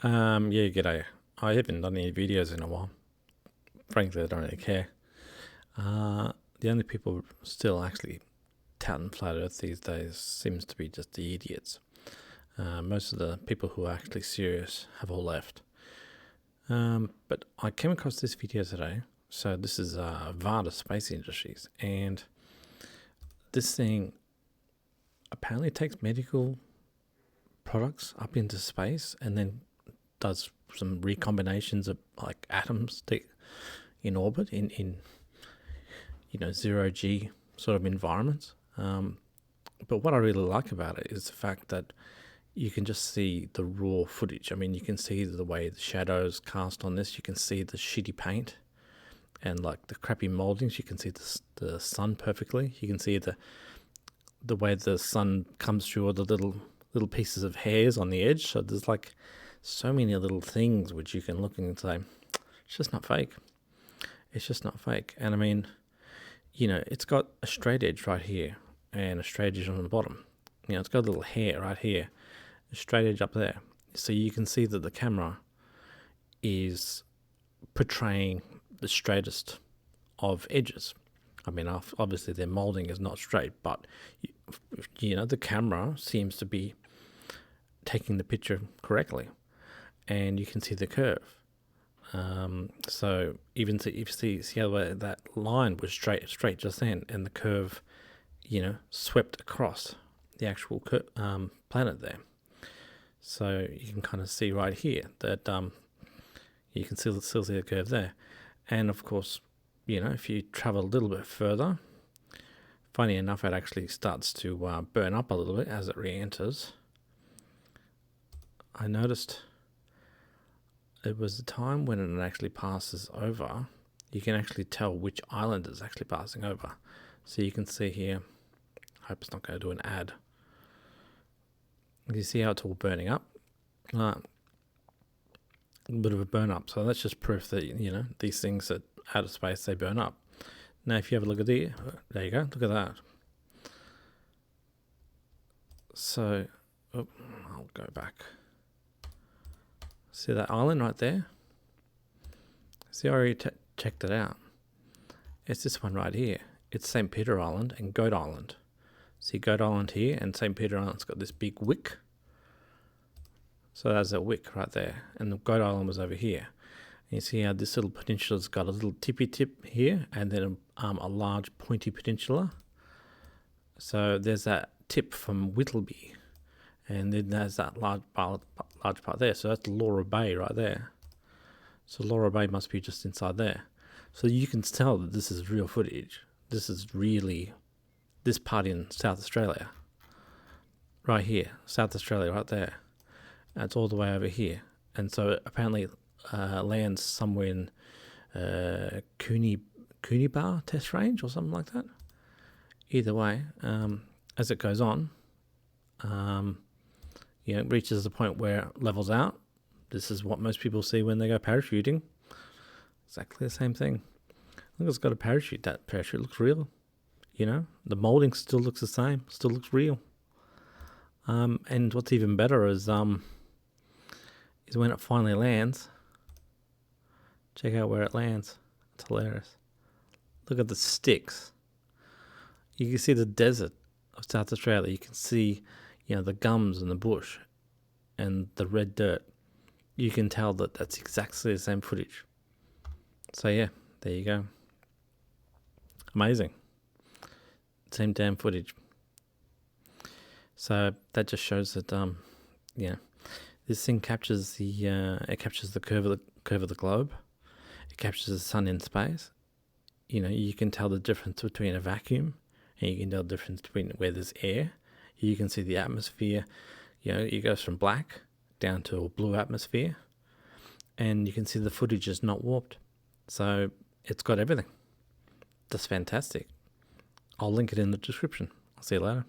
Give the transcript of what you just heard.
Yeah, g'day. I haven't done any videos in a while. Frankly, I don't really care. The only people still actually touting flat Earth these days seems to be just the idiots. Most of the people who are actually serious have all left. But I came across this video today. So this is Varda Space Industries, and this thing apparently takes medical products up into space and then does some recombinations of like atoms in orbit in zero G sort of environments. But what I really like about it is the fact that you can just see the raw footage. I mean, you can see the way the shadows cast on this. You can see the shitty paint and like the crappy moldings. You can see the sun perfectly. You can see the way the sun comes through all the little pieces of hairs on the edge. So there's like so many little things which you can look and say, it's just not fake. It's just not fake. And I mean, it's got a straight edge right here and a straight edge on the bottom. It's got a little hair right here, a straight edge up there. So you can see that the camera is portraying the straightest of edges. I mean, obviously their molding is not straight, but the camera seems to be taking the picture correctly, and you can see the curve. So even if you see how that line was straight just then, and the curve, swept across the actual planet there. So you can kind of see right here that you can still see the curve there, and of course, if you travel a little bit further, funny enough, it actually starts to burn up a little bit as it re-enters. I noticed it was the time when it actually passes over. You can actually tell which island it's actually passing over. So you can see here, I hope it's not going to do an ad. You see how it's all burning up? A bit of a burn up. So that's just proof that, these things that out of space, they burn up. Now, if you have a look at there you go, look at that. So, I'll go back. See that island right there? See, I already checked it out. It's this one right here. It's St. Peter Island and Goat Island. See Goat Island here, and St. Peter Island's got this big wick. So there's a wick right there, and the Goat Island was over here. And you see how this little peninsula's got a little tippy tip here, and then a large pointy peninsula. So there's that tip from Whittleby, and then there's that large part there. So that's Laura Bay right there. So Laura Bay must be just inside there. So you can tell that this is real footage. This is really this part in South Australia. Right here, South Australia right there. And it's all the way over here. And so apparently lands somewhere in Cooney test range or something like that. Either way, as it goes on, it reaches the point where it levels out. This is what most people see when they go parachuting. Exactly the same thing. Look, it's got a parachute. That parachute looks real. The molding still looks the same. Still looks real. And what's even better is when it finally lands. Check out where it lands. It's hilarious. Look at the sticks. You can see the desert of South Australia. You can see, the gums and the bush and the red dirt. You can tell that that's exactly the same footage. So yeah, there you go. Amazing. Same damn footage. So that just shows that this thing captures the curve of the globe. It captures the sun in space. You can tell the difference between a vacuum, and you can tell the difference between where there's air. You can see the atmosphere. It goes from black down to a blue atmosphere, and you can see the footage is not warped. So it's got everything. That's fantastic. I'll link it in the description. I'll see you later.